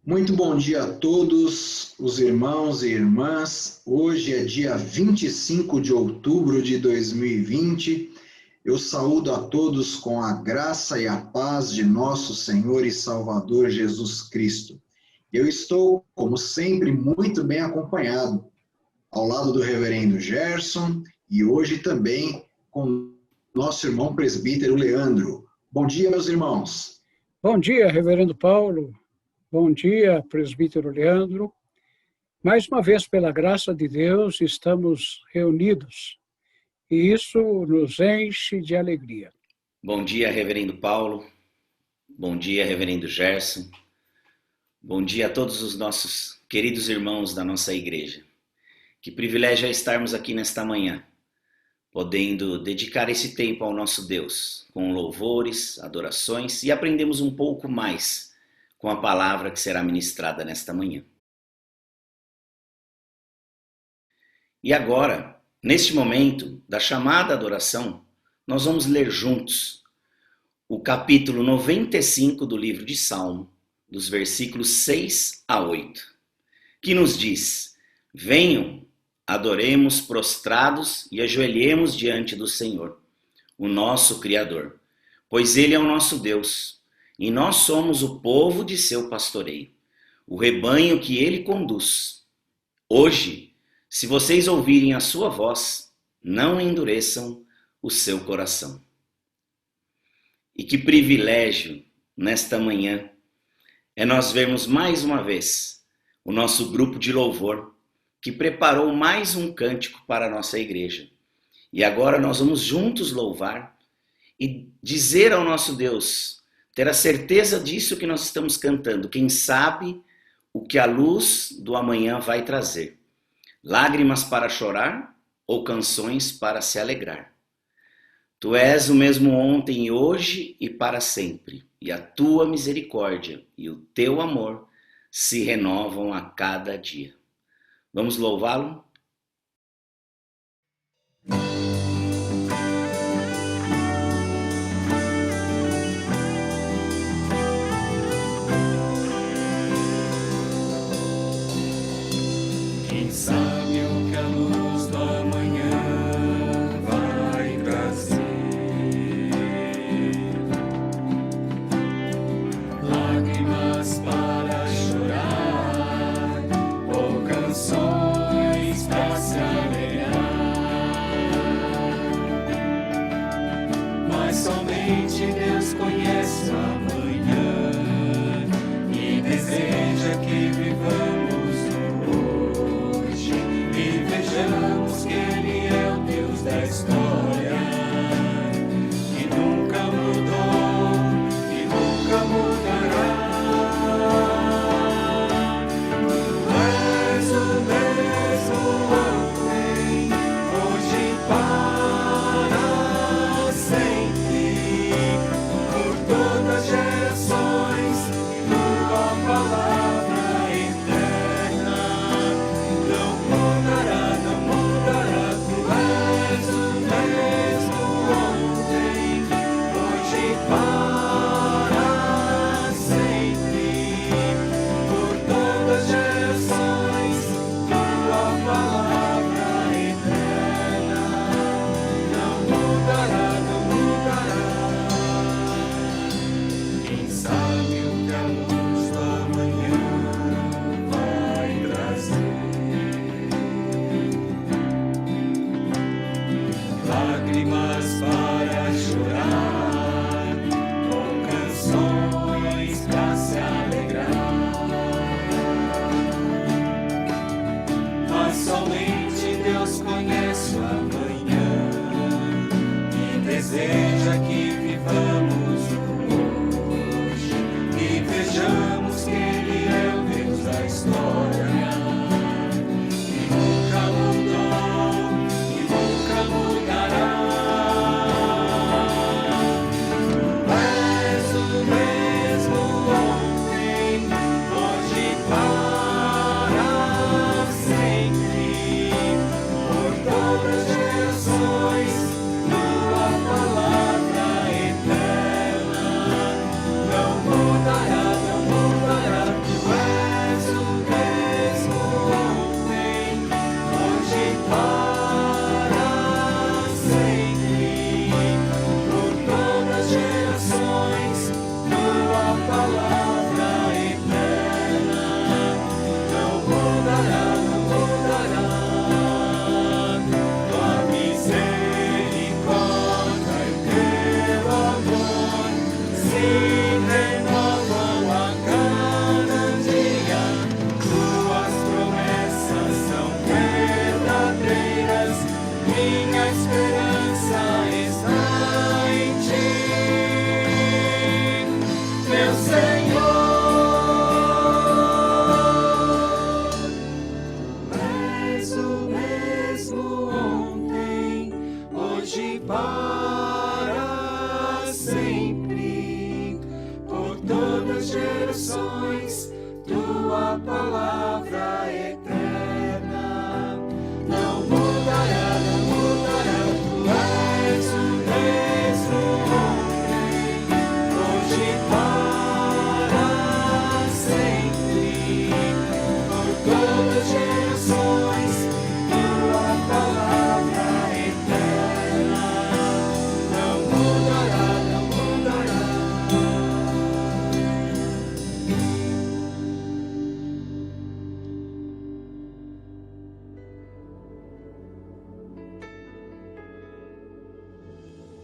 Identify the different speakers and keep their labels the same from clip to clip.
Speaker 1: Muito bom dia a todos os irmãos e irmãs. Hoje é dia 25 de outubro de 2020. Eu saúdo a todos com a graça e a paz de nosso Senhor e Salvador Jesus Cristo. Eu estou, como sempre, muito bem acompanhado, ao lado do reverendo Gerson e hoje também com nosso irmão presbítero Leandro. Bom dia, meus irmãos.
Speaker 2: Bom dia, reverendo Paulo. Bom dia, presbítero Leandro. Mais uma vez, pela graça de Deus, estamos reunidos e isso nos enche de alegria.
Speaker 3: Bom dia, reverendo Paulo. Bom dia, reverendo Gerson. Bom dia a todos os nossos queridos irmãos da nossa igreja. Que privilégio é estarmos aqui nesta manhã, podendo dedicar esse tempo ao nosso Deus, com louvores, adorações e aprendemos um pouco mais com a palavra que será ministrada nesta manhã. E agora, neste momento da chamada adoração, nós vamos ler juntos o capítulo 95 do livro de Salmo, dos versículos 6 a 8, que nos diz: venham, adoremos prostrados e ajoelhemos diante do Senhor, o nosso Criador, pois Ele é o nosso Deus. E nós somos o povo de seu pastoreio, o rebanho que ele conduz. Hoje, se vocês ouvirem a sua voz, não endureçam o seu coração. E que privilégio, nesta manhã, é nós vermos mais uma vez o nosso grupo de louvor, que preparou mais um cântico para a nossa igreja. E agora nós vamos juntos louvar e dizer ao nosso Deus, ter a certeza disso que nós estamos cantando. Quem sabe o que a luz do amanhã vai trazer. Lágrimas para chorar ou canções para se alegrar. Tu és o mesmo ontem e hoje e para sempre. E a tua misericórdia e o teu amor se renovam a cada dia. Vamos louvá-lo?
Speaker 4: Sabe o que a luz do amanhã vai trazer? Lágrimas para chorar ou canções para se alegrar. Mas somente Deus conhece o amanhã e deseja que vivamos vejamos que Ele é o Deus da história, que nunca mudou e nunca mudará. Tu és o mesmo ontem, hoje para sempre, por todas as gerações, tua palavra eterna não mudará. Lágrimas para chorar, ou canções para se alegrar. Mas somente Deus conhece o amanhã e deseja que vivamos hoje e vejamos que Ele é o Deus da história. Por hoje e para sempre, por todas as gerações, tua palavra eterna não mudará, não mudará. Tu és o mesmo ontem, hoje e para sempre, por todas as gerações, tua palavra eterna não mudará, não mudará.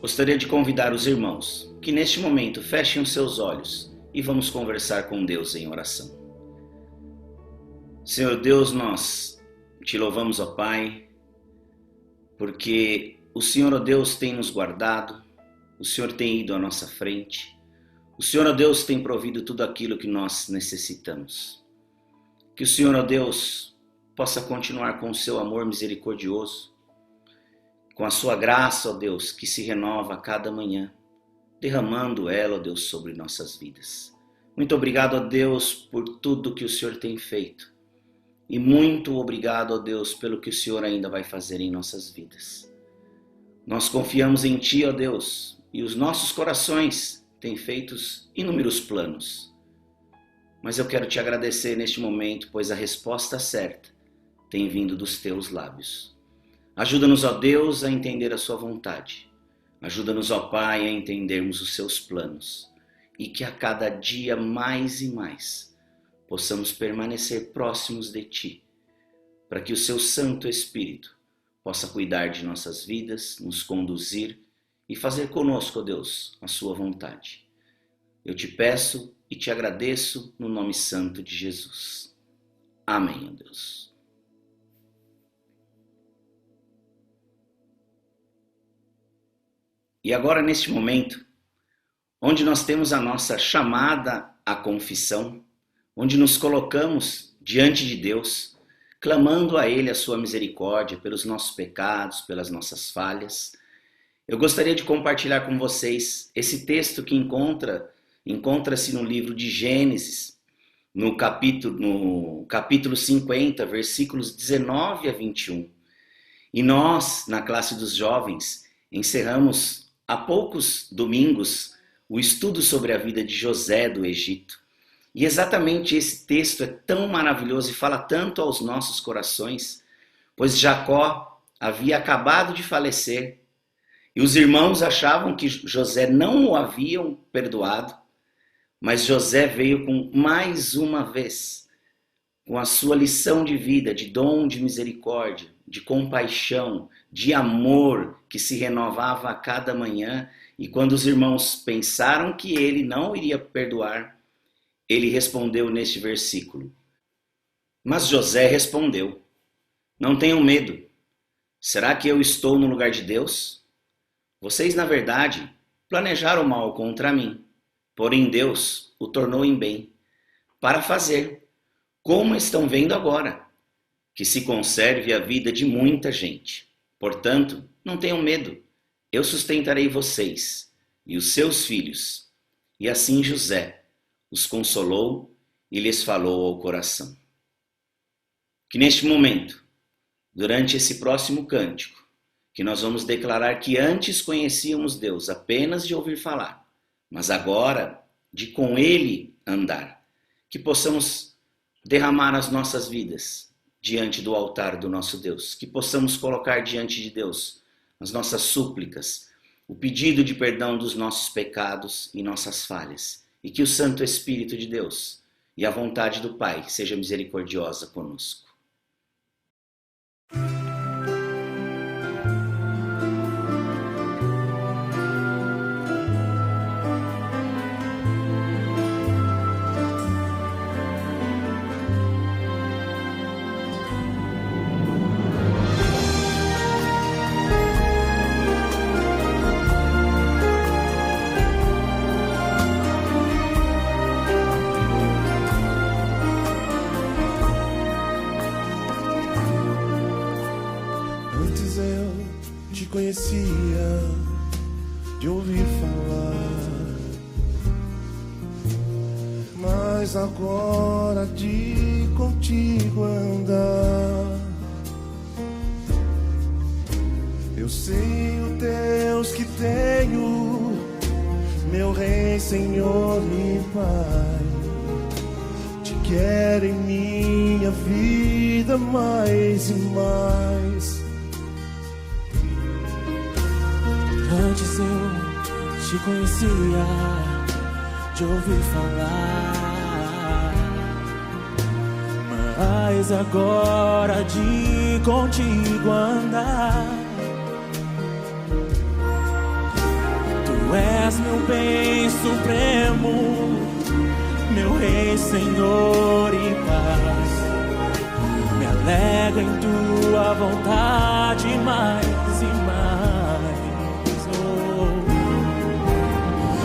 Speaker 3: Gostaria de convidar os irmãos que neste momento fechem os seus olhos e vamos conversar com Deus em oração. Senhor Deus, nós te louvamos, ó Pai, porque o Senhor, ó Deus, tem nos guardado, o Senhor tem ido à nossa frente, o Senhor, ó Deus, tem provido tudo aquilo que nós necessitamos. Que o Senhor, ó Deus, possa continuar com o seu amor misericordioso, com a sua graça, ó Deus, que se renova a cada manhã, derramando ela, ó Deus, sobre nossas vidas. Muito obrigado, ó Deus, por tudo que o Senhor tem feito. E muito obrigado, ó Deus, pelo que o Senhor ainda vai fazer em nossas vidas. Nós confiamos em Ti, ó Deus, e os nossos corações têm feito inúmeros planos. Mas eu quero Te agradecer neste momento, pois a resposta certa tem vindo dos Teus lábios. Ajuda-nos, ó Deus, a entender a Sua vontade. Ajuda-nos, ó Pai, a entendermos os Seus planos. E que a cada dia mais e mais possamos permanecer próximos de Ti, para que o Seu Santo Espírito possa cuidar de nossas vidas, nos conduzir e fazer conosco, ó Deus, a Sua vontade. Eu Te peço e Te agradeço no nome santo de Jesus. Amém, ó Deus. E agora, neste momento, onde nós temos a nossa chamada à confissão, onde nos colocamos diante de Deus, clamando a Ele a sua misericórdia pelos nossos pecados, pelas nossas falhas, eu gostaria de compartilhar com vocês esse texto que encontra-se no livro de Gênesis, no capítulo 50, versículos 19 a 21. E nós, na classe dos jovens, encerramos há poucos domingos o estudo sobre a vida de José do Egito. E exatamente esse texto é tão maravilhoso e fala tanto aos nossos corações, pois Jacó havia acabado de falecer e os irmãos achavam que José não o haviam perdoado, mas José veio com mais uma vez, com a sua lição de vida, de dom de misericórdia, de compaixão, de amor que se renovava a cada manhã. E quando os irmãos pensaram que ele não iria perdoar, ele respondeu neste versículo: mas José respondeu: não tenham medo. Será que eu estou no lugar de Deus? Vocês, na verdade, planejaram mal contra mim, porém Deus o tornou em bem, para fazer, como estão vendo agora, que se conserve a vida de muita gente. Portanto, não tenham medo, eu sustentarei vocês e os seus filhos. E assim José os consolou e lhes falou ao coração. Que neste momento, durante esse próximo cântico, que nós vamos declarar que antes conhecíamos Deus apenas de ouvir falar, mas agora de com Ele andar, que possamos derramar as nossas vidas diante do altar do nosso Deus, que possamos colocar diante de Deus as nossas súplicas, o pedido de perdão dos nossos pecados e nossas falhas, e que o Santo Espírito de Deus e a vontade do Pai seja misericordiosa conosco.
Speaker 5: de ouvir falar, mas agora de contigo andar. Eu sei o Deus que tenho, meu Rei, Senhor e Pai. Te quero em minha vida mais e mais.
Speaker 6: Antes eu te conhecia de ouvir falar, mas agora de contigo andar. Tu és meu bem supremo, meu Rei, Senhor e paz. Me alegro em tua vontade mais e mais.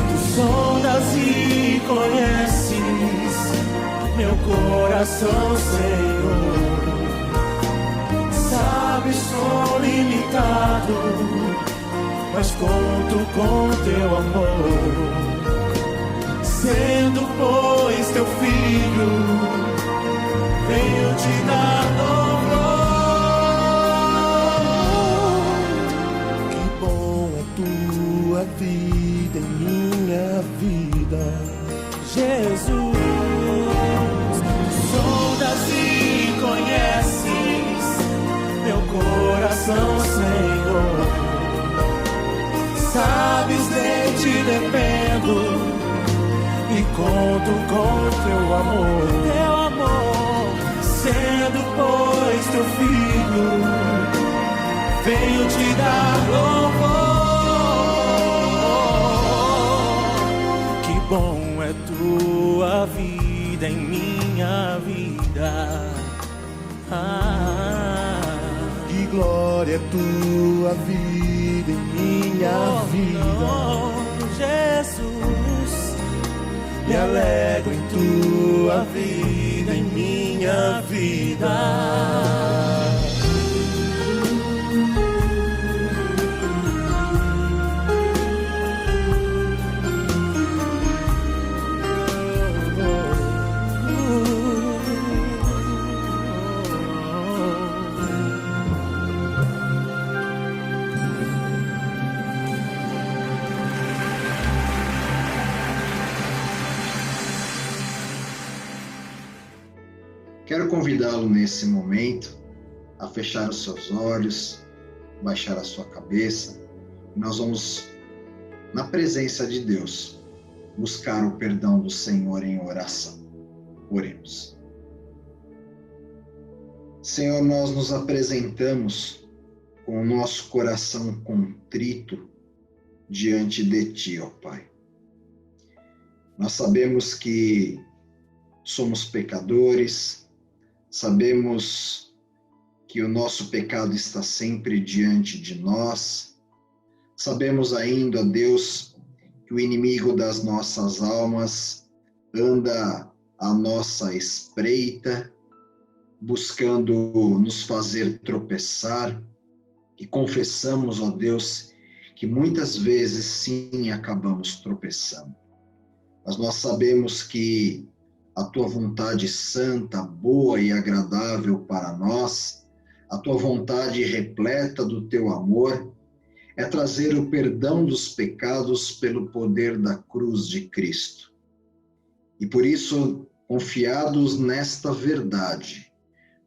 Speaker 6: Tu sondas e conheces meu coração, Senhor. Sabes, sou limitado, mas conto com teu amor. Sendo, pois, teu filho, venho te dar louvor.
Speaker 5: Que bom é tua vida em minha vida,
Speaker 6: Jesus.
Speaker 5: sondas e conheces meu coração, Senhor. Sabes, de ti dependo e conto com teu amor.
Speaker 6: Teu amor,
Speaker 5: Sendo, pois, teu filho, venho te dar louvor.
Speaker 6: que bom é tua vida em minha vida.
Speaker 5: Que glória é tua vida em minha vida.
Speaker 6: Jesus,
Speaker 5: Me alegro em tua vida em minha vida.
Speaker 1: Quero convidá-lo nesse momento a fechar os seus olhos, baixar a sua cabeça. Nós vamos, na presença de Deus, buscar o perdão do Senhor em oração. Oremos. Senhor, nós nos apresentamos com o nosso coração contrito diante de Ti, ó Pai. Nós sabemos que somos pecadores, sabemos que o nosso pecado está sempre diante de nós. Sabemos ainda, Deus, que o inimigo das nossas almas anda à nossa espreita, buscando nos fazer tropeçar. E confessamos, ó Deus, que muitas vezes sim acabamos tropeçando. Mas nós sabemos que a tua vontade santa, boa e agradável para nós, a tua vontade repleta do teu amor, é trazer o perdão dos pecados pelo poder da cruz de Cristo. E por isso, confiados nesta verdade,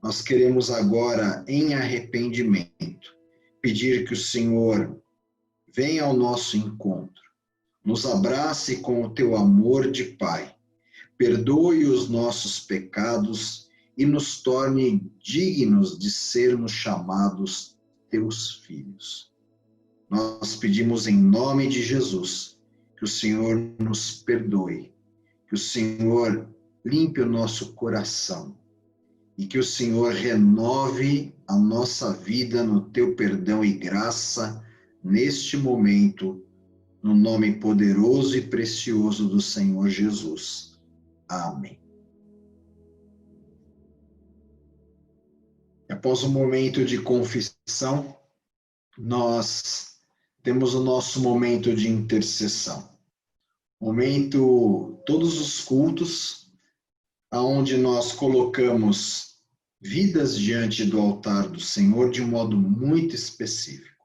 Speaker 1: nós queremos agora, em arrependimento, pedir que o Senhor venha ao nosso encontro, nos abrace com o teu amor de Pai, perdoe os nossos pecados e nos torne dignos de sermos chamados teus filhos. Nós pedimos em nome de Jesus que o Senhor nos perdoe, que o Senhor limpe o nosso coração e que o Senhor renove a nossa vida no teu perdão e graça neste momento, no nome poderoso e precioso do Senhor Jesus. Amém. Após um momento de confissão, nós temos o nosso momento de intercessão. Momento, todos os cultos, onde nós colocamos vidas diante do altar do Senhor de um modo muito específico.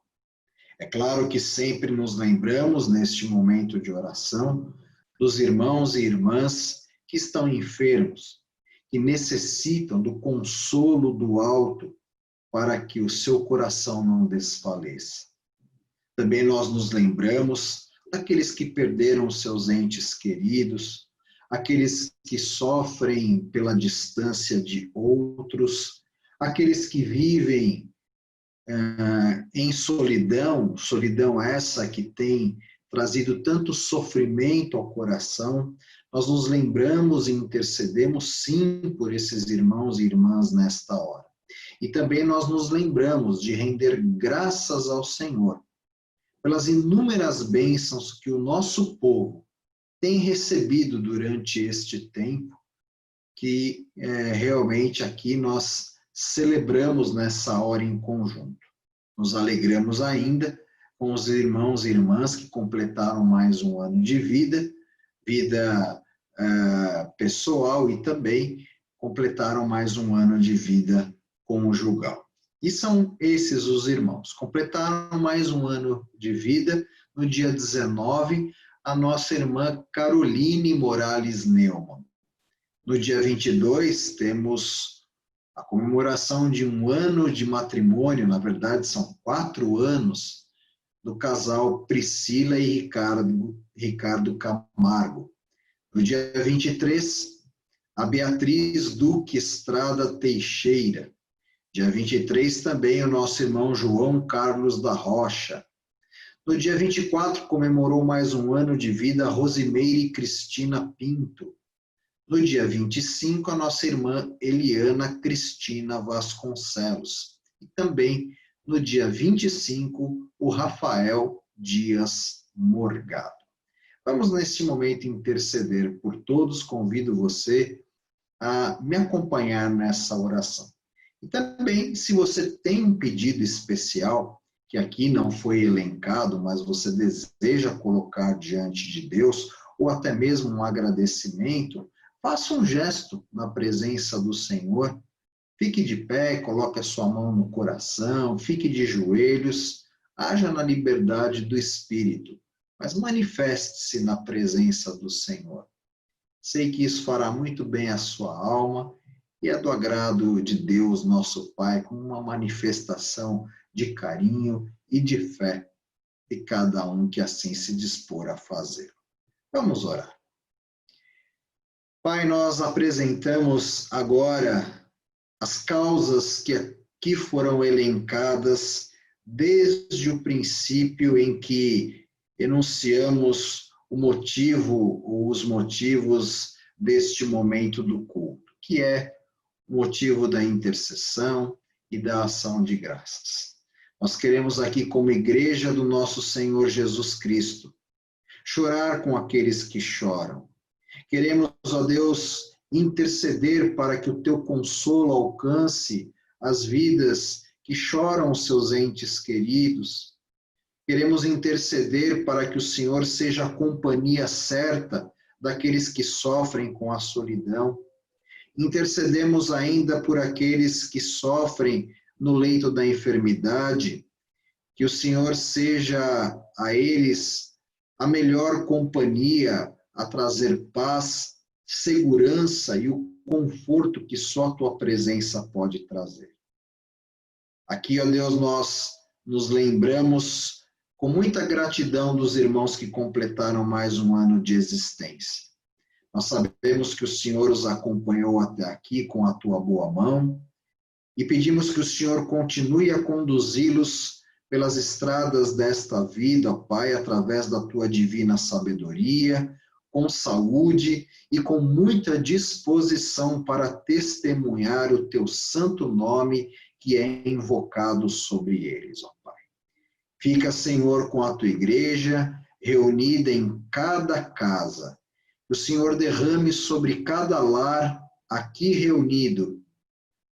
Speaker 1: É claro que sempre nos lembramos, neste momento de oração, dos irmãos e irmãs que estão enfermos, que necessitam do consolo do alto para que o seu coração não desfaleça. Também nós nos lembramos daqueles que perderam seus entes queridos, aqueles que sofrem pela distância de outros, aqueles que vivem em solidão, solidão essa que tem trazido tanto sofrimento ao coração. Nós nos lembramos e intercedemos sim por esses irmãos e irmãs nesta hora. E também nós nos lembramos de render graças ao Senhor pelas inúmeras bênçãos que o nosso povo tem recebido durante este tempo, que realmente aqui nós celebramos nessa hora em conjunto. Nos alegramos ainda com os irmãos e irmãs que completaram mais um ano de vida pessoal, e também completaram mais um ano de vida conjugal. E são esses os irmãos. Completaram mais um ano de vida no dia 19, a nossa irmã Caroline Morales Neumann. No dia 22, temos a comemoração de um ano de matrimônio, na verdade são 4 anos, do casal Priscila e Ricardo Camargo. No dia 23, a Beatriz Duque Estrada Teixeira. Dia 23 também o nosso irmão João Carlos da Rocha. No dia 24 comemorou mais um ano de vida a Rosimeire Cristina Pinto. No dia 25 a nossa irmã Eliana Cristina Vasconcelos. E também no dia 25 o Rafael Dias Morgado. Vamos neste momento interceder por todos. Convido você a me acompanhar nessa oração. E também, se você tem um pedido especial, que aqui não foi elencado, mas você deseja colocar diante de Deus, ou até mesmo um agradecimento, faça um gesto na presença do Senhor. Fique de pé, coloque a sua mão no coração, fique de joelhos, haja na liberdade do Espírito, mas manifeste-se na presença do Senhor. Sei que isso fará muito bem à sua alma, e é do agrado de Deus, nosso Pai, com uma manifestação de carinho e de fé de cada um que assim se dispor a fazer. Vamos orar. Pai, nós apresentamos agora as causas que aqui foram elencadas desde o princípio em que enunciamos o motivo ou os motivos deste momento do culto, que é o motivo da intercessão e da ação de graças. Nós queremos aqui, como igreja do nosso Senhor Jesus Cristo, chorar com aqueles que choram. Queremos, ó Deus, interceder para que o teu consolo alcance as vidas que choram os seus entes queridos. Queremos interceder para que o Senhor seja a companhia certa daqueles que sofrem com a solidão. Intercedemos ainda por aqueles que sofrem no leito da enfermidade, que o Senhor seja a eles a melhor companhia a trazer paz, segurança e o conforto que só a tua presença pode trazer. Aqui, ó Deus, nós nos lembramos com muita gratidão dos irmãos que completaram mais um ano de existência. Nós sabemos que o Senhor os acompanhou até aqui com a tua boa mão e pedimos que o Senhor continue a conduzi-los pelas estradas desta vida, ó Pai, através da tua divina sabedoria, com saúde e com muita disposição para testemunhar o teu santo nome que é invocado sobre eles, ó Pai. Fica, Senhor, com a tua igreja reunida em cada casa. O Senhor derrame sobre cada lar aqui reunido,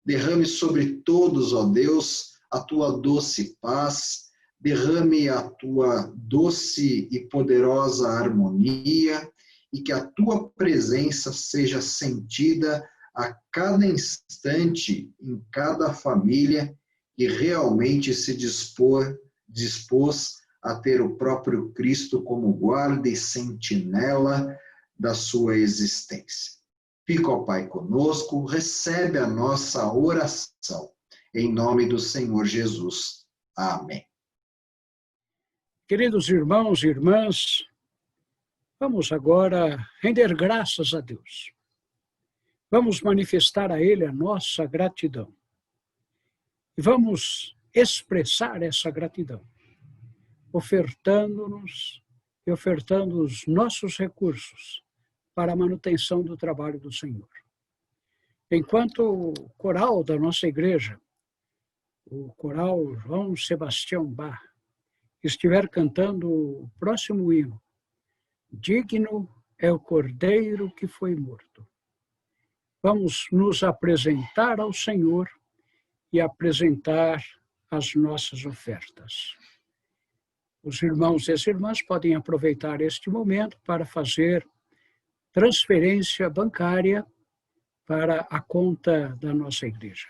Speaker 1: derrame sobre todos, ó Deus, a tua doce paz, derrame a tua doce e poderosa harmonia e que a tua presença seja sentida a cada instante em cada família que realmente se dispôs a ter o próprio Cristo como guarda e sentinela da sua existência. Fica, ó Pai, conosco, recebe a nossa oração. Em nome do Senhor Jesus. Amém.
Speaker 2: Queridos irmãos e irmãs, vamos agora render graças a Deus. Vamos manifestar a Ele a nossa gratidão. E vamos expressar essa gratidão, ofertando-nos e ofertando os nossos recursos para a manutenção do trabalho do Senhor. Enquanto o coral da nossa igreja, o coral João Sebastião Bach, estiver cantando o próximo hino, digno é o Cordeiro que foi morto. Vamos nos apresentar ao Senhor e apresentar as nossas ofertas. Os irmãos e as irmãs podem aproveitar este momento para fazer transferência bancária para a conta da nossa igreja.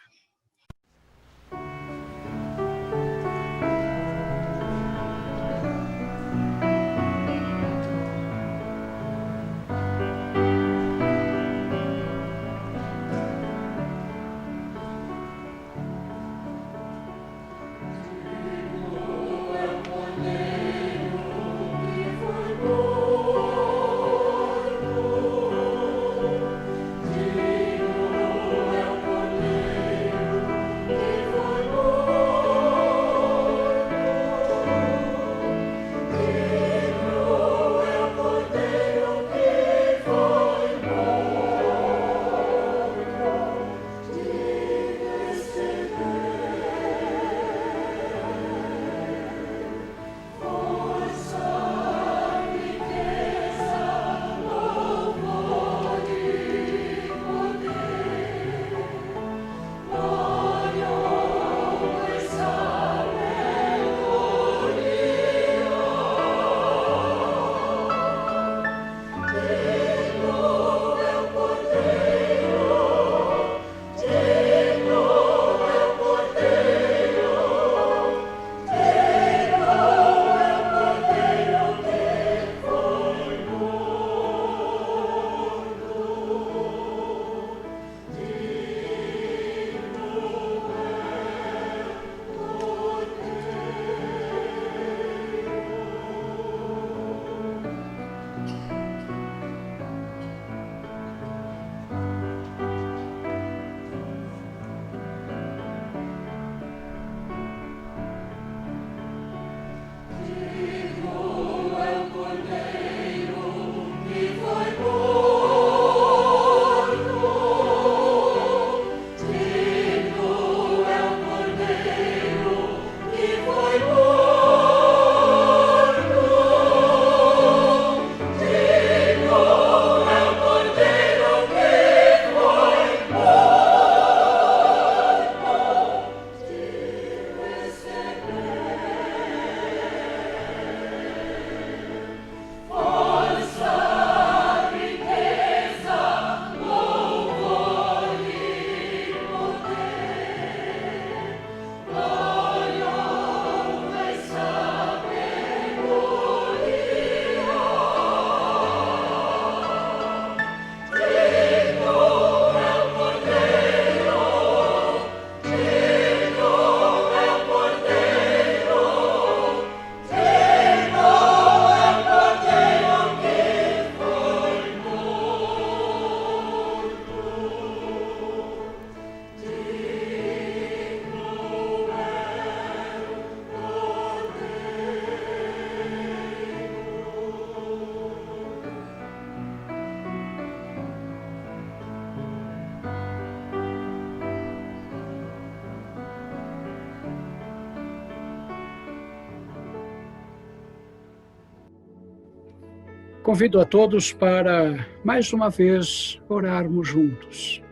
Speaker 2: Convido a todos para, mais uma vez, orarmos juntos,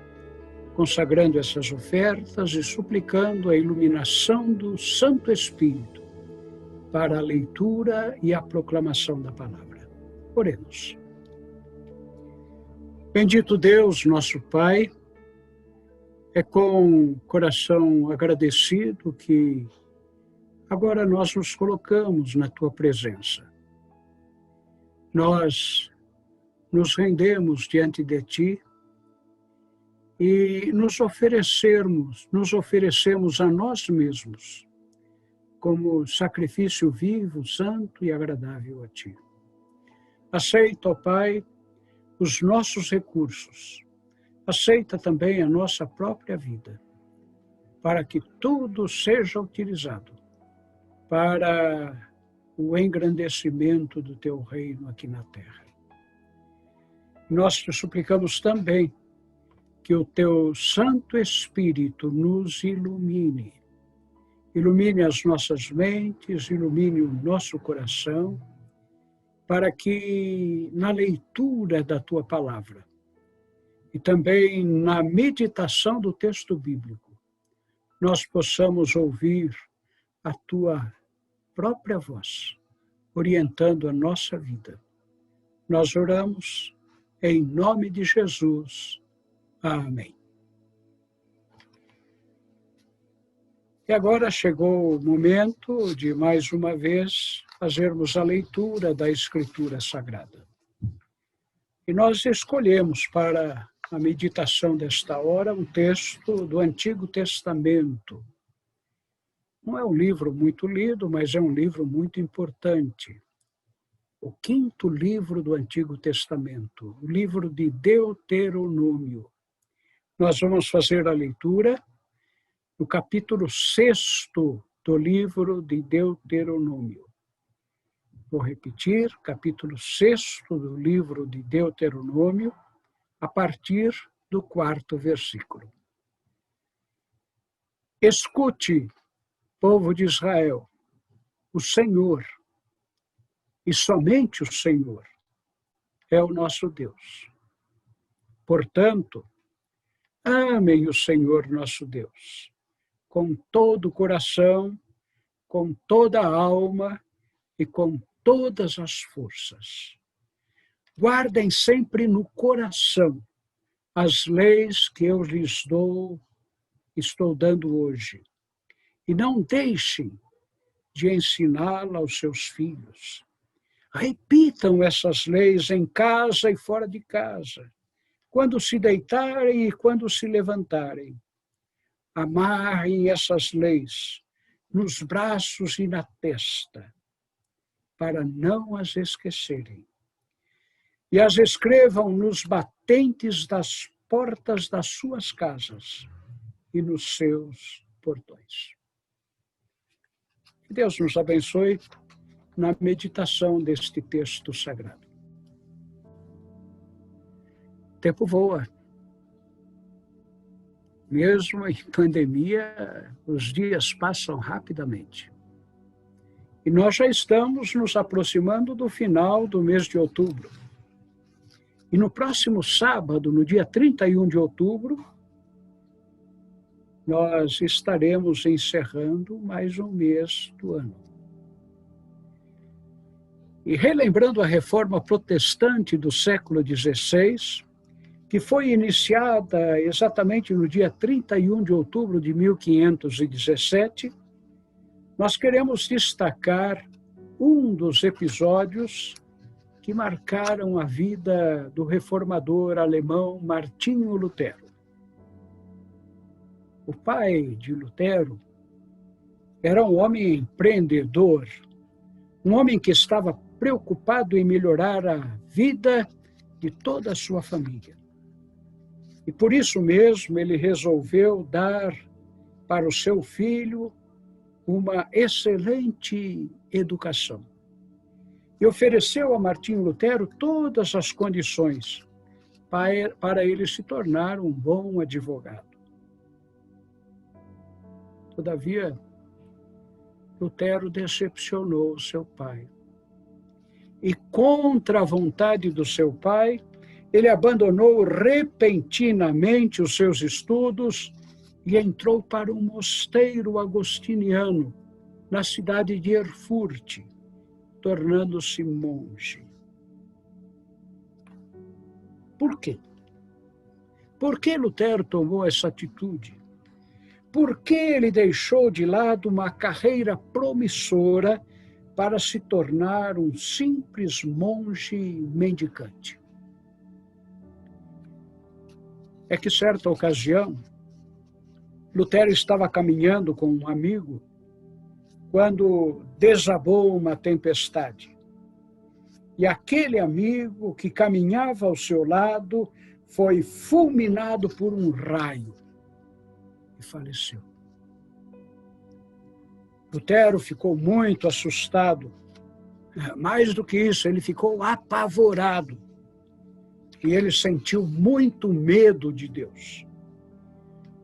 Speaker 2: consagrando essas ofertas e suplicando a iluminação do Santo Espírito para a leitura e a proclamação da palavra. Oremos. Bendito Deus, nosso Pai, é com coração agradecido que agora nós nos colocamos na Tua presença. Nós nos rendemos diante de Ti e nos oferecemos a nós mesmos como sacrifício vivo, santo e agradável a Ti. Aceita, ó Pai, os nossos recursos. Aceita também a nossa própria vida, para que tudo seja utilizado para o engrandecimento do Teu reino aqui na terra. Nós te suplicamos também que o Teu Santo Espírito nos ilumine. Ilumine as nossas mentes, ilumine o nosso coração, para que na leitura da Tua palavra e também na meditação do texto bíblico, nós possamos ouvir a Tua própria voz, orientando a nossa vida. Nós oramos em nome de Jesus. Amém. E agora chegou o momento de, mais uma vez, fazermos a leitura da Escritura Sagrada. E nós escolhemos para a meditação desta hora um texto do Antigo Testamento. Não é um livro muito lido, mas é um livro muito importante. O 5º livro do Antigo Testamento, o livro de Deuteronômio. Nós vamos fazer a leitura no capítulo 6º do livro de Deuteronômio. Vou repetir, capítulo 6º do livro de Deuteronômio, a partir do 4º versículo. Escute, povo de Israel, o Senhor, e somente o Senhor, é o nosso Deus. Portanto, amem o Senhor nosso Deus, com todo o coração, com toda a alma e com todas as forças. Guardem sempre no coração as leis que eu lhes estou dando hoje, e não deixem de ensiná-la aos seus filhos. Repitam essas leis em casa e fora de casa, quando se deitarem e quando se levantarem. Amarrem essas leis nos braços e na testa, para não as esquecerem. E as escrevam nos batentes das portas das suas casas e nos seus portões. Que Deus nos abençoe na meditação deste texto sagrado. O tempo voa. Mesmo em pandemia, os dias passam rapidamente. E nós já estamos nos aproximando do final do mês de outubro. E no próximo sábado, no dia 31 de outubro, nós estaremos encerrando mais um mês do ano. E relembrando a reforma protestante do século XVI, que foi iniciada exatamente no dia 31 de outubro de 1517, nós queremos destacar um dos episódios que marcaram a vida do reformador alemão Martinho Lutero. O pai de Lutero era um homem empreendedor, um homem que estava preocupado em melhorar a vida de toda a sua família. E por isso mesmo ele resolveu dar para o seu filho uma excelente educação. E ofereceu a Martinho Lutero todas as condições para ele se tornar um bom advogado. Todavia, Lutero decepcionou seu pai. E contra a vontade do seu pai, ele abandonou repentinamente os seus estudos e entrou para um mosteiro agostiniano, na cidade de Erfurt, tornando-se monge. Por quê? Por que Lutero tomou essa atitude? Por que ele deixou de lado uma carreira promissora para se tornar um simples monge mendicante? É que, certa ocasião, Lutero estava caminhando com um amigo quando desabou uma tempestade. E aquele amigo que caminhava ao seu lado foi fulminado por um raio e faleceu. Lutero ficou muito assustado. Mais do que isso, ele ficou apavorado. E ele sentiu muito medo de Deus.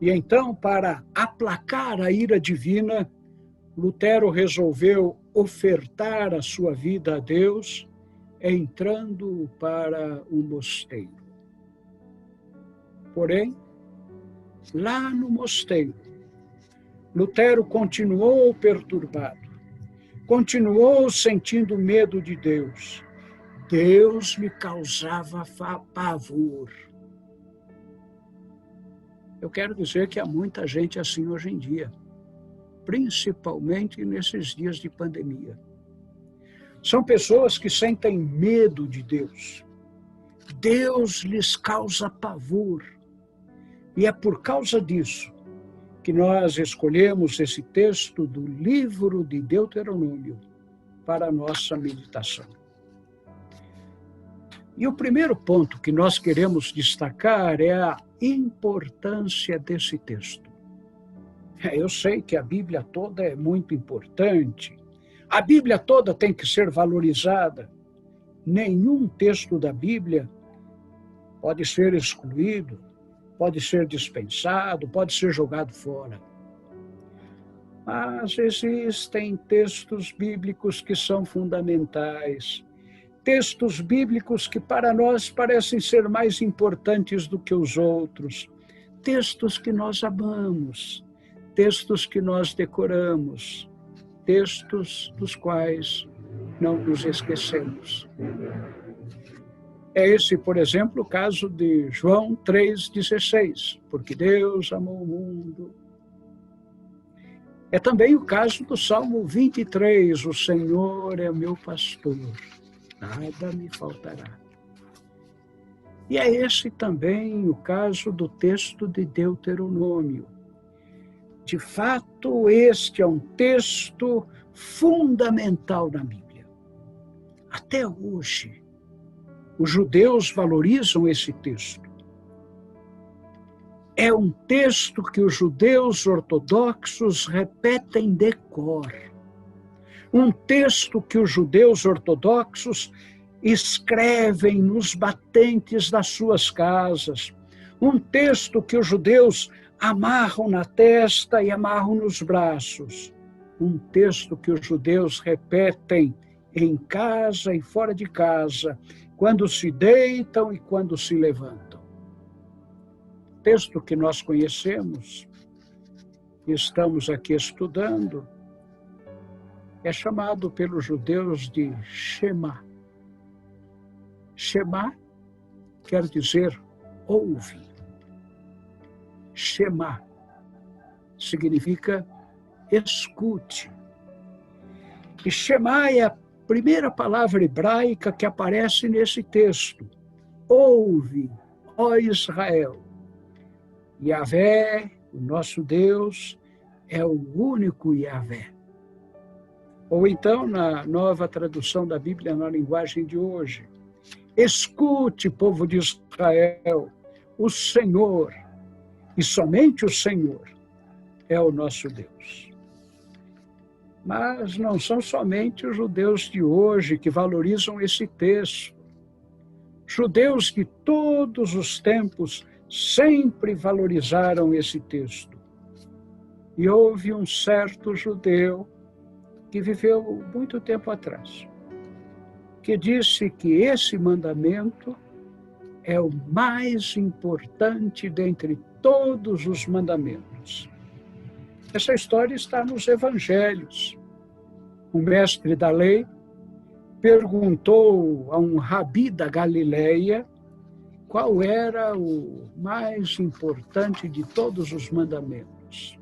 Speaker 2: E então, para aplacar a ira divina, Lutero resolveu ofertar a sua vida a Deus, entrando para um mosteiro. Porém, lá no mosteiro, Lutero continuou perturbado, continuou sentindo medo de Deus. Deus me causava pavor. Eu quero dizer que há muita gente assim hoje em dia, principalmente nesses dias de pandemia. São pessoas que sentem medo de Deus. Deus lhes causa pavor. E é por causa disso que nós escolhemos esse texto do livro de Deuteronômio para a nossa meditação. E o primeiro ponto que nós queremos destacar é a importância desse texto. Eu sei que a Bíblia toda é muito importante. A Bíblia toda tem que ser valorizada. Nenhum texto da Bíblia pode ser excluído, pode ser dispensado, pode ser jogado fora. Mas existem textos bíblicos que são fundamentais. Textos bíblicos que para nós parecem ser mais importantes do que os outros. Textos que nós amamos, textos que nós decoramos, textos dos quais não nos esquecemos. É esse, por exemplo, o caso de João 3,16, porque Deus amou o mundo. É também o caso do Salmo 23, o Senhor é meu pastor, nada me faltará. E é esse também o caso do texto de Deuteronômio. De fato, este é um texto fundamental na Bíblia. Até hoje, os judeus valorizam esse texto. É um texto que os judeus ortodoxos repetem de cor. Um texto que os judeus ortodoxos escrevem nos batentes das suas casas. Um texto que os judeus amarram na testa e amarram nos braços. Um texto que os judeus repetem em casa e fora de casa, quando se deitam e quando se levantam. O texto que nós conhecemos, e estamos aqui estudando, é chamado pelos judeus de Shema. Shema quer dizer ouve. Shema significa escute. E Shema é a primeira palavra hebraica que aparece nesse texto. Ouve, ó Israel. Yahvé, o nosso Deus, é o único Yahvé. Ou então, na nova tradução da Bíblia, na linguagem de hoje, escute, povo de Israel, o Senhor, e somente o Senhor, é o nosso Deus. Mas não são somente os judeus de hoje que valorizam esse texto. Judeus de todos os tempos sempre valorizaram esse texto. E houve um certo judeu que viveu muito tempo atrás, que disse que esse mandamento é o mais importante dentre todos os mandamentos. Essa história está nos evangelhos. um mestre da lei, perguntou a um rabi da Galileia qual era o mais importante de todos os mandamentos.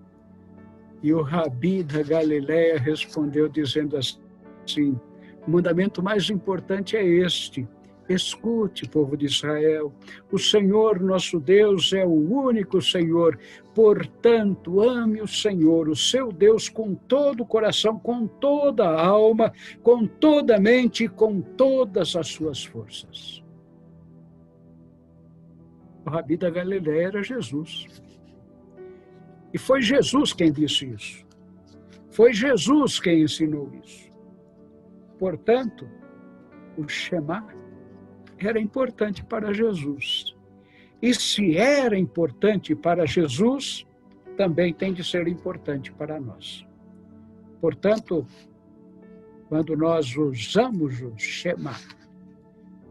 Speaker 2: E o rabi da Galileia respondeu dizendo assim: o mandamento mais importante é este: escute, povo de Israel, o Senhor nosso Deus é o único Senhor, portanto, ame o Senhor, o seu Deus, com todo o coração, com toda a alma, com toda a mente e com todas as suas forças. O rabi da Galileia era Jesus. E foi Jesus quem disse isso. Foi Jesus quem ensinou isso. Portanto, o Shema era importante para Jesus. E se era importante para Jesus, também tem de ser importante para nós. Portanto, quando nós usamos o Shema,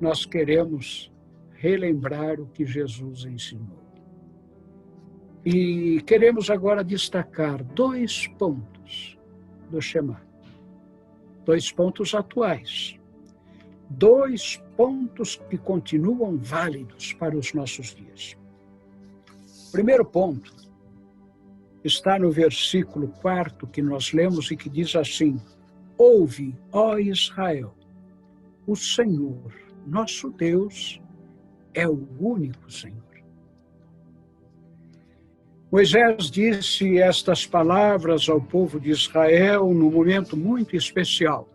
Speaker 2: nós queremos relembrar o que Jesus ensinou. E queremos agora destacar 2 pontos do Shema. 2 pontos atuais. 2 pontos que continuam válidos para os nossos dias. O primeiro ponto está no versículo 4 que nós lemos e que diz assim: ouve, ó Israel, o Senhor, nosso Deus, é o único Senhor. Moisés disse estas palavras ao povo de Israel num momento muito especial.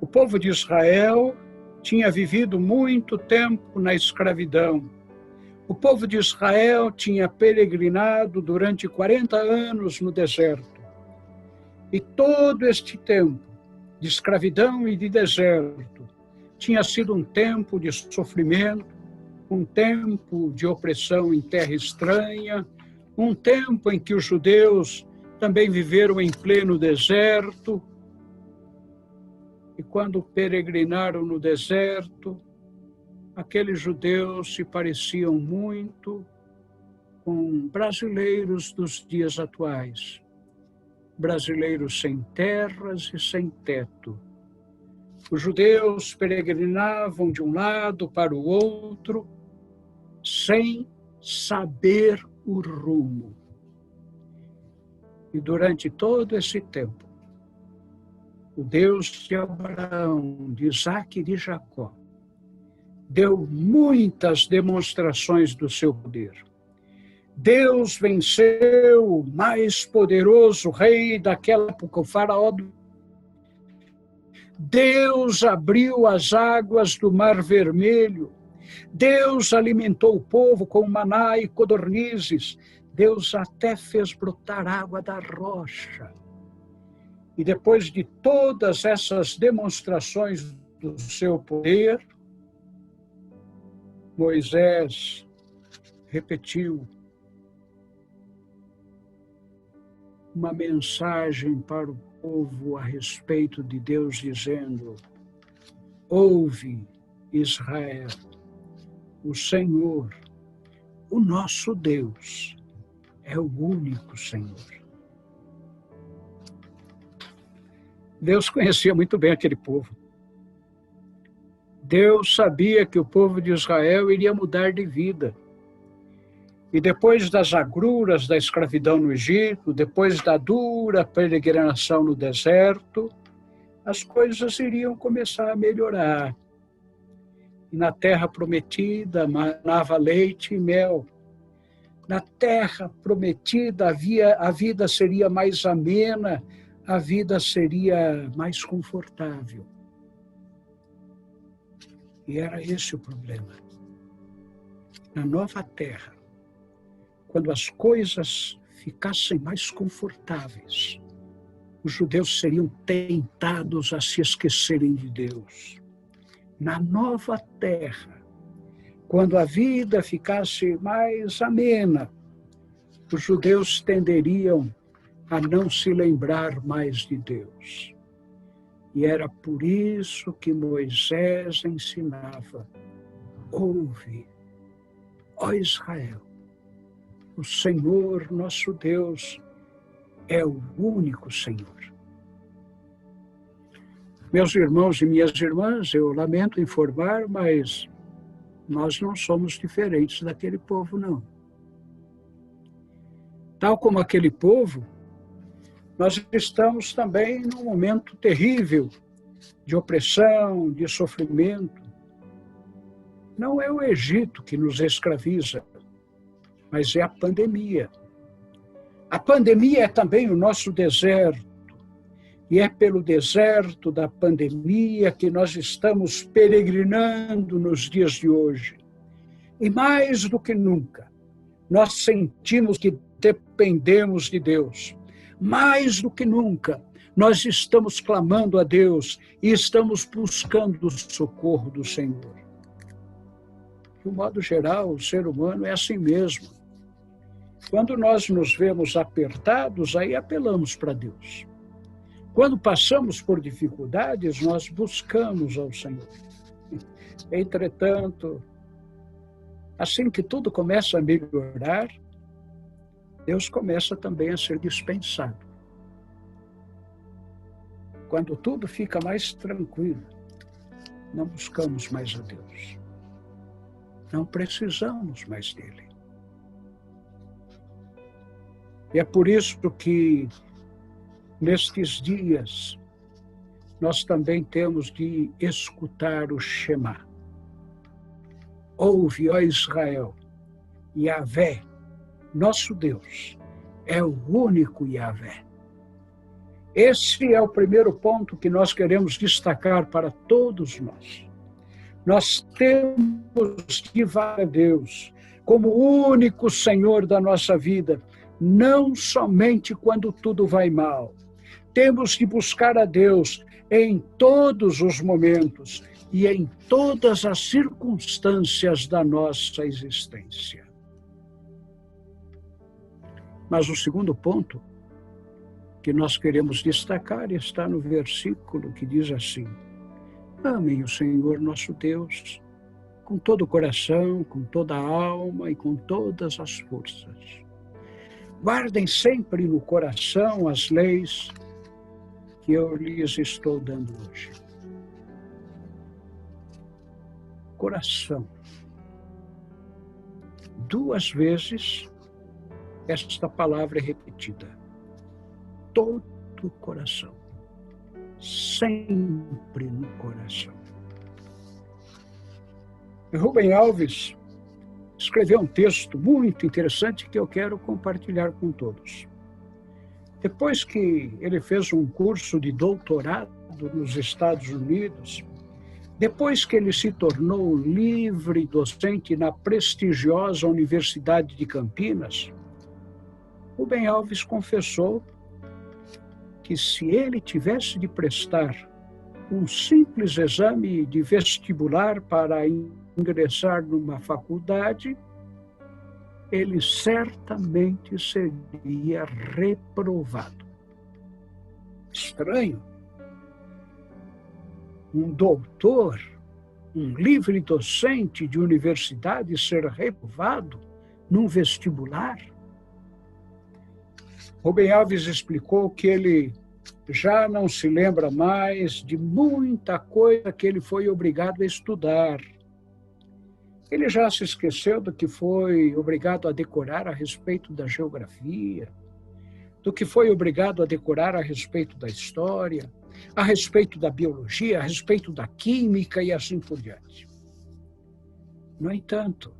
Speaker 2: O povo de Israel tinha vivido muito tempo na escravidão. O povo de Israel tinha peregrinado durante 40 anos no deserto. E todo este tempo de escravidão e de deserto tinha sido um tempo de sofrimento, um tempo de opressão em terra estranha, um tempo em que os judeus também viveram em pleno deserto. E quando peregrinaram no deserto, aqueles judeus se pareciam muito com brasileiros dos dias atuais. Brasileiros sem terras e sem teto. Os judeus peregrinavam de um lado para o outro, sem saber o rumo. E durante todo esse tempo, o Deus de Abraão, de Isaque e de Jacó, deu muitas demonstrações do seu poder. Deus venceu o mais poderoso rei daquela época, o faraó. Deus abriu as águas do Mar Vermelho. Deus alimentou o povo com maná e codornizes. Deus até fez brotar água da rocha. E depois de todas essas demonstrações do seu poder, Moisés repetiu uma mensagem para o povo a respeito de Deus, dizendo: ouve, Israel, o Senhor, o nosso Deus, é o único Senhor. Deus conhecia muito bem aquele povo. Deus sabia que o povo de Israel iria mudar de vida. E depois das agruras da escravidão no Egito, depois da dura peregrinação no deserto, as coisas iriam começar a melhorar. E na terra prometida manava leite e mel. Na terra prometida a vida seria mais amena, a vida seria mais confortável. E era esse o problema. Na nova terra, quando as coisas ficassem mais confortáveis, os judeus seriam tentados a se esquecerem de Deus. Na nova terra, quando a vida ficasse mais amena, os judeus tenderiam a não se lembrar mais de Deus. E era por isso que Moisés ensinava: ouve, ó Israel, o Senhor nosso Deus é o único Senhor. Meus irmãos e minhas irmãs, eu lamento informar, mas nós não somos diferentes daquele povo, não. Tal como aquele povo, nós estamos também num momento terrível de opressão, de sofrimento. Não é o Egito que nos escraviza, mas é a pandemia. A pandemia é também o nosso deserto. E é pelo deserto da pandemia que nós estamos peregrinando nos dias de hoje. E mais do que nunca, nós sentimos que dependemos de Deus. Mais do que nunca, nós estamos clamando a Deus e estamos buscando o socorro do Senhor. De um modo geral, o ser humano é assim mesmo. Quando nós nos vemos apertados, aí apelamos para Deus. Quando passamos por dificuldades, nós buscamos ao Senhor. Entretanto, assim que tudo começa a melhorar, Deus começa também a ser dispensado. Quando tudo fica mais tranquilo, não buscamos mais a Deus. Não precisamos mais dele. E é por isso que, nestes dias, nós também temos de escutar o Shema. Ouve, ó Israel, Yahvé, nosso Deus, é o único Yahvé. Esse é o primeiro ponto que nós queremos destacar para todos nós. Nós temos de levar a Deus como o único Senhor da nossa vida, não somente quando tudo vai mal. Temos de buscar a Deus em todos os momentos e em todas as circunstâncias da nossa existência. Mas o segundo ponto que nós queremos destacar está no versículo que diz assim: amem o Senhor nosso Deus com todo o coração, com toda a alma e com todas as forças. Guardem sempre no coração as leis que eu lhes estou dando hoje. Coração. 2 vezes esta palavra é repetida. Todo o coração. Sempre no coração. Rubem Alves escreveu um texto muito interessante que eu quero compartilhar com todos. Depois que ele fez um curso de doutorado nos Estados Unidos, depois que ele se tornou livre docente na prestigiosa Universidade de Campinas, Rubem Alves confessou que se ele tivesse de prestar um simples exame de vestibular para ingressar numa faculdade, ele certamente seria reprovado. Estranho. Um doutor, um livre docente de universidade ser reprovado num vestibular? Rubem Alves explicou que ele já não se lembra mais de muita coisa que ele foi obrigado a estudar. Ele já se esqueceu do que foi obrigado a decorar a respeito da geografia, do que foi obrigado a decorar a respeito da história, a respeito da biologia, a respeito da química e assim por diante. No entanto,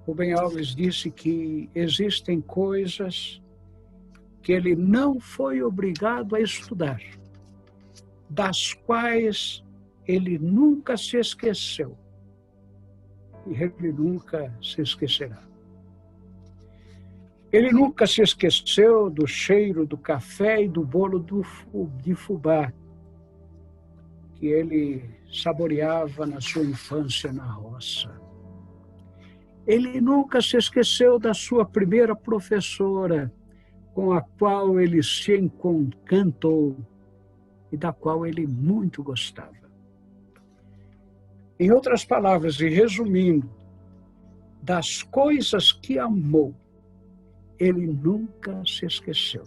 Speaker 2: Rubem Alves disse que existem coisas que ele não foi obrigado a estudar, das quais ele nunca se esqueceu. E ele nunca se esquecerá. Ele nunca se esqueceu do cheiro do café e do bolo de fubá que ele saboreava na sua infância na roça. Ele nunca se esqueceu da sua primeira professora, com a qual ele se encantou e da qual ele muito gostava. Em outras palavras, e resumindo, das coisas que amou, ele nunca se esqueceu.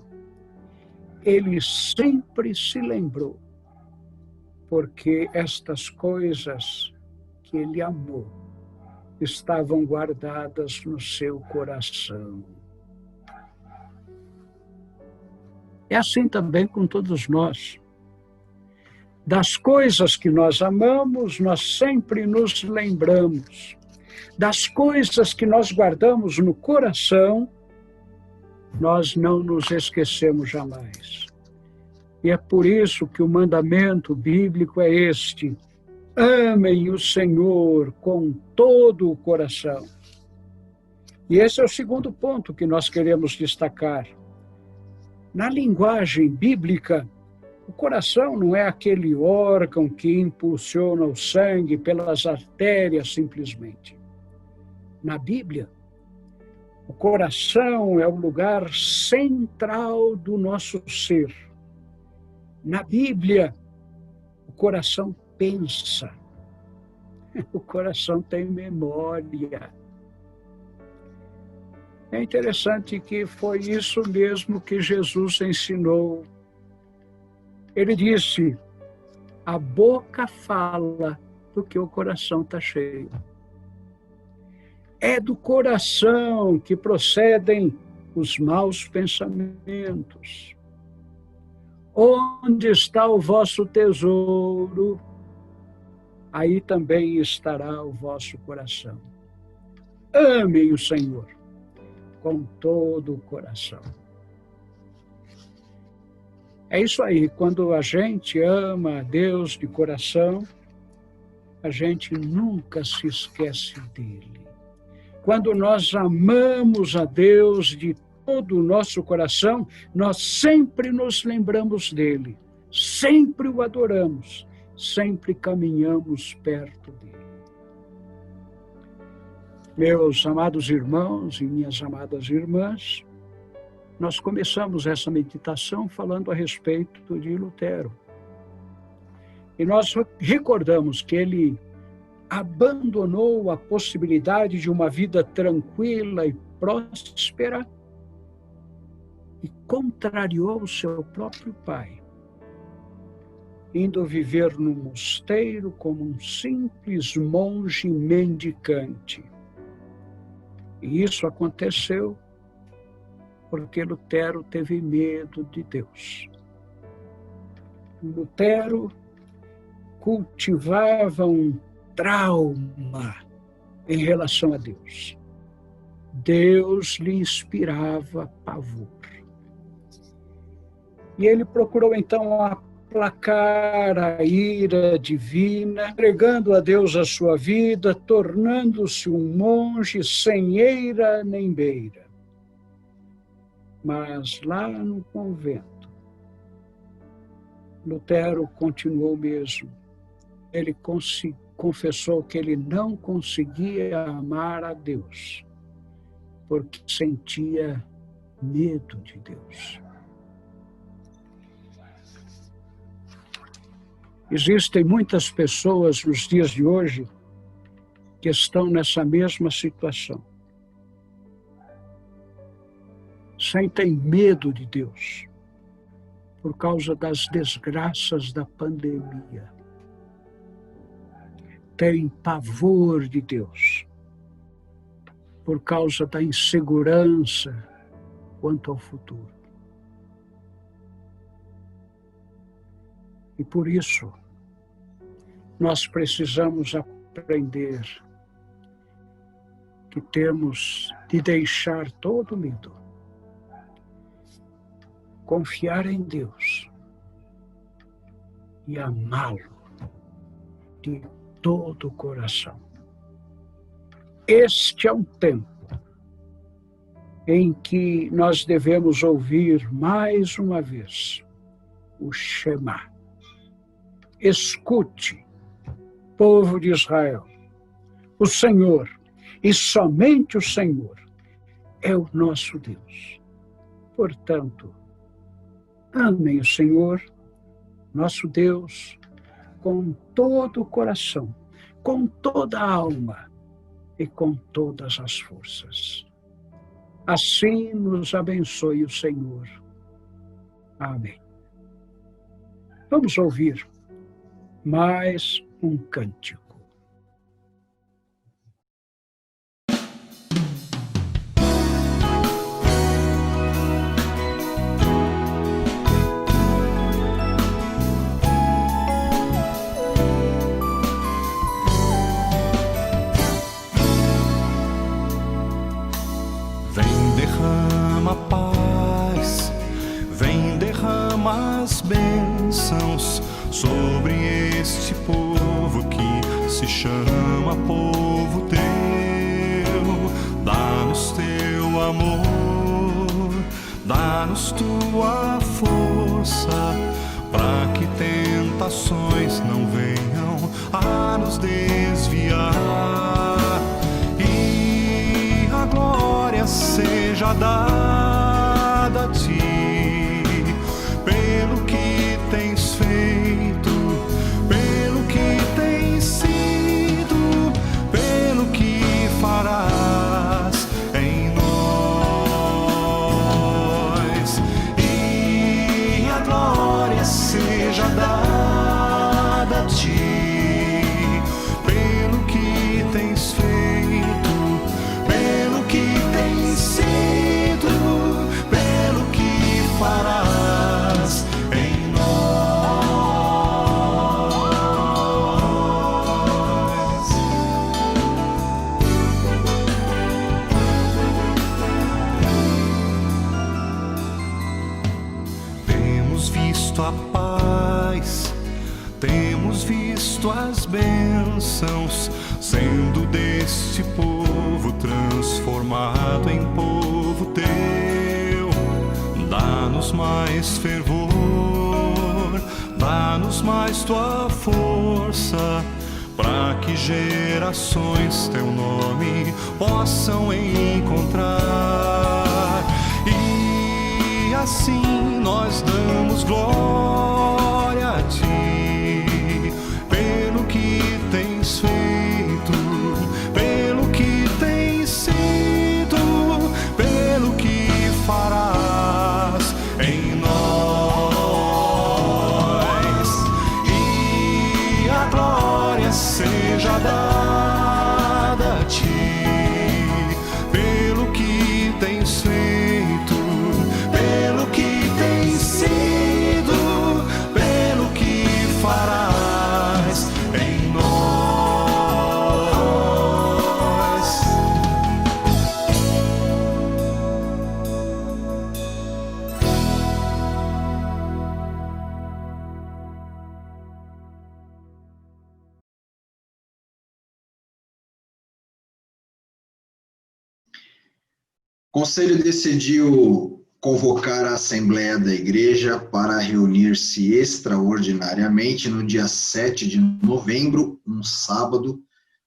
Speaker 2: Ele sempre se lembrou porque estas coisas que ele amou estavam guardadas no seu coração. É assim também com todos nós. Das coisas que nós amamos, nós sempre nos lembramos. Das coisas que nós guardamos no coração, nós não nos esquecemos jamais. E é por isso que o mandamento bíblico é este: amem o Senhor com todo o coração. E esse é o segundo ponto que nós queremos destacar. Na linguagem bíblica, o coração não é aquele órgão que impulsiona o sangue pelas artérias simplesmente. Na Bíblia, o coração é o lugar central do nosso ser. Na Bíblia, o coração pensa. O coração tem memória. É interessante que foi isso mesmo que Jesus ensinou. Ele disse: a boca fala do que o coração está cheio. É do coração que procedem os maus pensamentos. Onde está o vosso tesouro, aí também estará o vosso coração. Amem o Senhor com todo o coração. É isso aí, quando a gente ama a Deus de coração, a gente nunca se esquece dele. Quando nós amamos a Deus de todo o nosso coração, nós sempre nos lembramos dele, sempre o adoramos, sempre caminhamos perto dele. Meus amados irmãos e minhas amadas irmãs, nós começamos essa meditação falando a respeito de Lutero. E nós recordamos que ele abandonou a possibilidade de uma vida tranquila e próspera e contrariou o seu próprio pai, indo viver num mosteiro como um simples monge mendicante. E isso aconteceu porque Lutero teve medo de Deus. Lutero cultivava um trauma em relação a Deus. Deus lhe inspirava pavor. E ele procurou então aplacar a ira divina, entregando a Deus a sua vida, tornando-se um monge sem eira nem beira. Mas lá no convento, Lutero continuou mesmo. Ele confessou que ele não conseguia amar a Deus, porque sentia medo de Deus. Existem muitas pessoas nos dias de hoje que estão nessa mesma situação. Sentem medo de Deus por causa das desgraças da pandemia. Têm pavor de Deus por causa da insegurança quanto ao futuro. E por isso, nós precisamos aprender que temos de deixar todo medo, confiar em Deus e amá-lo de todo o coração. Este é um tempo em que nós devemos ouvir mais uma vez o Shema. Escute, povo de Israel, o Senhor, e somente o Senhor, é o nosso Deus. Portanto, amem o Senhor, nosso Deus, com todo o coração, com toda a alma e com todas as forças. Assim nos abençoe o Senhor. Amém. Vamos ouvir mais um cântico.
Speaker 6: Vem, derrama paz, vem, derrama as bênçãos sobre este povo que se chama povo teu. Dá-nos teu amor, dá-nos tua força, para que tentações não venham a nos desviar. E a glória seja dada a ti, pelo que tens feito, pelo que tens sido, pelo que farás em nós. E a glória seja dada a ti, pelo que tens feito, pelo que tens sido, pelo que farás em nós. Temos visto a paz, temos visto as bênçãos, sendo deste povo transformado em povo teu. Dá-nos mais fervor, dá-nos mais tua força, para que gerações teu nome possam encontrar. E assim nós damos glória a ti, pelo que tens feito, pelo que tens sido, pelo que farás em nós. E a glória seja dada a ti, pelo que tens feito, pelo que tens sido, pelo que farás em nós.
Speaker 1: O Conselho decidiu convocar a Assembleia da Igreja para reunir-se extraordinariamente no dia 7 de novembro, um sábado,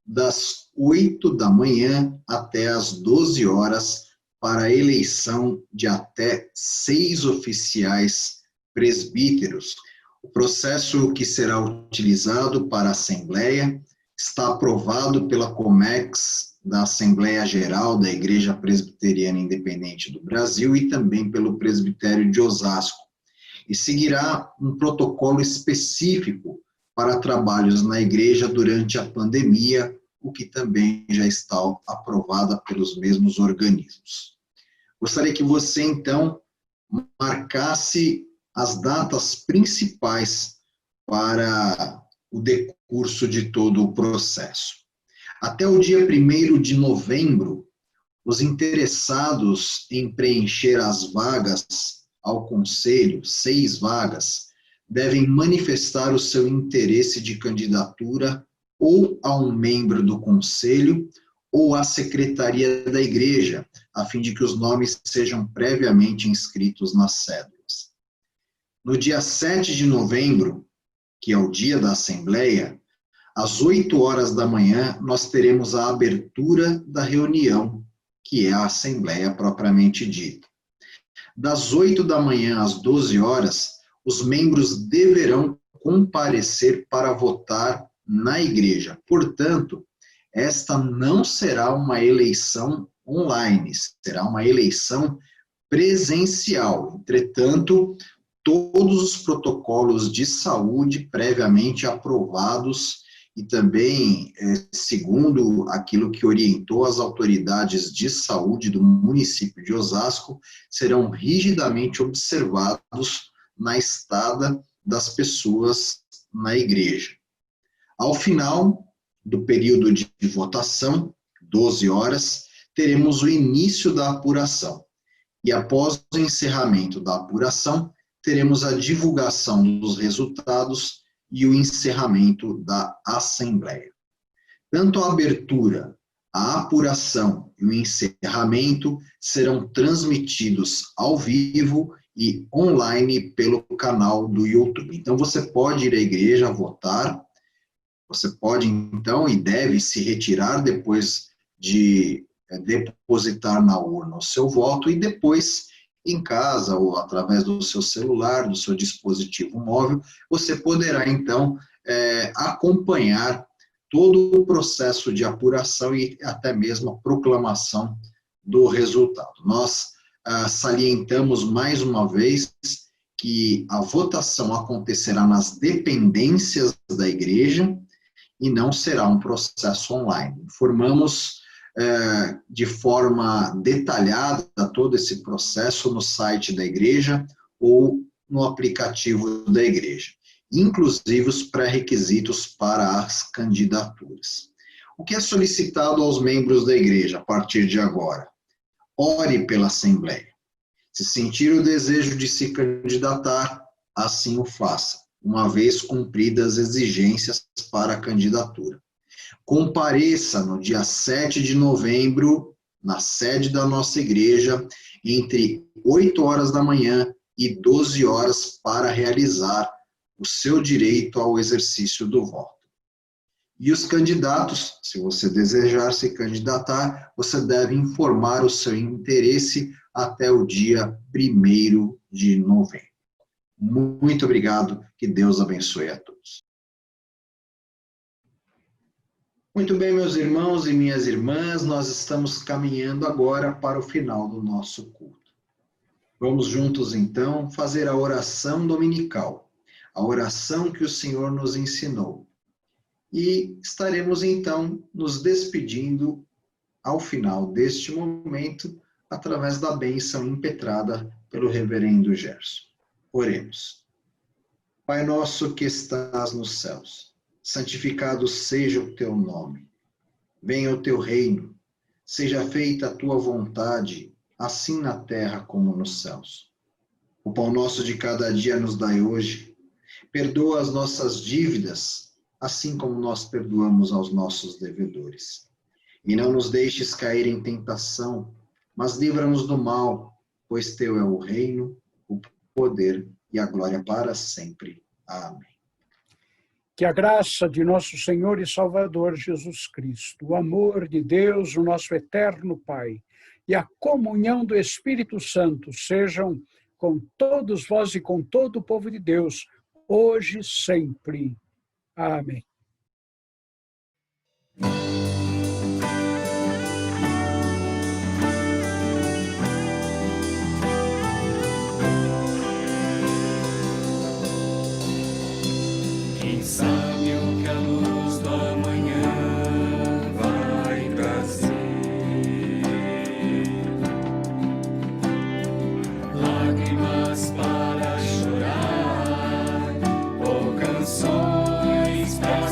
Speaker 1: das 8 da manhã até as 12 horas, para a eleição de até 6 oficiais presbíteros. O processo que será utilizado para a Assembleia está aprovado pela Comex da Assembleia Geral da Igreja Presbiteriana Independente do Brasil e também pelo Presbitério de Osasco, e seguirá um protocolo específico para trabalhos na igreja durante a pandemia, o que também já está aprovada pelos mesmos organismos. Gostaria que você, então, marcasse as datas principais para o decurso de todo o processo. Até o dia 1º de novembro, os interessados em preencher as vagas ao Conselho, 6 vagas, devem manifestar o seu interesse de candidatura ou a um membro do Conselho ou à Secretaria da Igreja, a fim de que os nomes sejam previamente inscritos nas cédulas. No dia 7 de novembro, que é o dia da Assembleia, às 8 horas da manhã, nós teremos a abertura da reunião, que é a Assembleia propriamente dita. Das 8 da manhã às 12 horas, os membros deverão comparecer para votar na igreja. Portanto, esta não será uma eleição online, será uma eleição presencial. Entretanto, todos os protocolos de saúde previamente aprovados e também, segundo aquilo que orientou as autoridades de saúde do município de Osasco, serão rigidamente observados na estada das pessoas na igreja. Ao final do período de votação, 12 horas, teremos o início da apuração. E após o encerramento da apuração, teremos a divulgação dos resultados e o encerramento da Assembleia. Tanto a abertura, a apuração e o encerramento serão transmitidos ao vivo e online pelo canal do YouTube. Então, você pode ir à igreja votar, você pode, então, e deve se retirar depois de depositar na urna o seu voto e depois, em casa ou através do seu celular, do seu dispositivo móvel, você poderá, então, acompanhar todo o processo de apuração e até mesmo a proclamação do resultado. Nós salientamos mais uma vez que a votação acontecerá nas dependências da igreja e não será um processo online. Informamos de forma detalhada todo esse processo no site da igreja ou no aplicativo da igreja, inclusive os pré-requisitos para as candidaturas. O que é solicitado aos membros da igreja a partir de agora? Ore pela Assembleia. Se sentir o desejo de se candidatar, assim o faça, uma vez cumpridas as exigências para a candidatura. Compareça no dia 7 de novembro, na sede da nossa igreja, entre 8 horas da manhã e 12 horas para realizar o seu direito ao exercício do voto. E os candidatos, se você desejar se candidatar, você deve informar o seu interesse até o dia 1º de novembro. Muito obrigado, que Deus abençoe a todos. Muito bem, meus irmãos e minhas irmãs, nós estamos caminhando agora para o final do nosso culto. Vamos juntos, então, fazer a oração dominical, a oração que o Senhor nos ensinou. E estaremos, então, nos despedindo ao final deste momento, através da bênção impetrada pelo reverendo Gerson. Oremos. Pai nosso que estás nos céus, santificado seja o teu nome. Venha o teu reino, seja feita a tua vontade, assim na terra como nos céus. O pão nosso de cada dia nos dai hoje. Perdoa as nossas dívidas, assim como nós perdoamos aos nossos devedores. E não nos deixes cair em tentação, mas livra-nos do mal, pois teu é o reino, o poder e a glória para sempre. Amém.
Speaker 2: Que a graça de nosso Senhor e Salvador Jesus Cristo, o amor de Deus, o nosso eterno Pai, e a comunhão do Espírito Santo sejam com todos vós e com todo o povo de Deus, hoje e sempre. Amém.
Speaker 4: Quem sabe o que a luz do amanhã vai trazer? Lágrimas para chorar ou canções para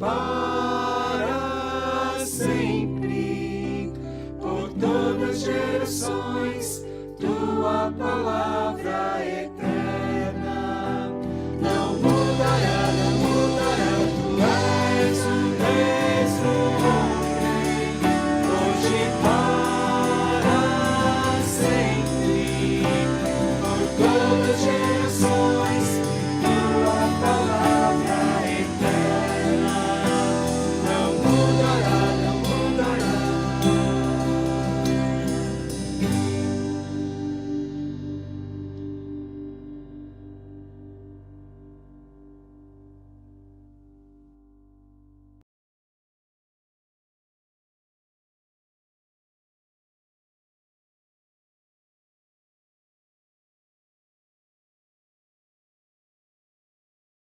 Speaker 5: Pai.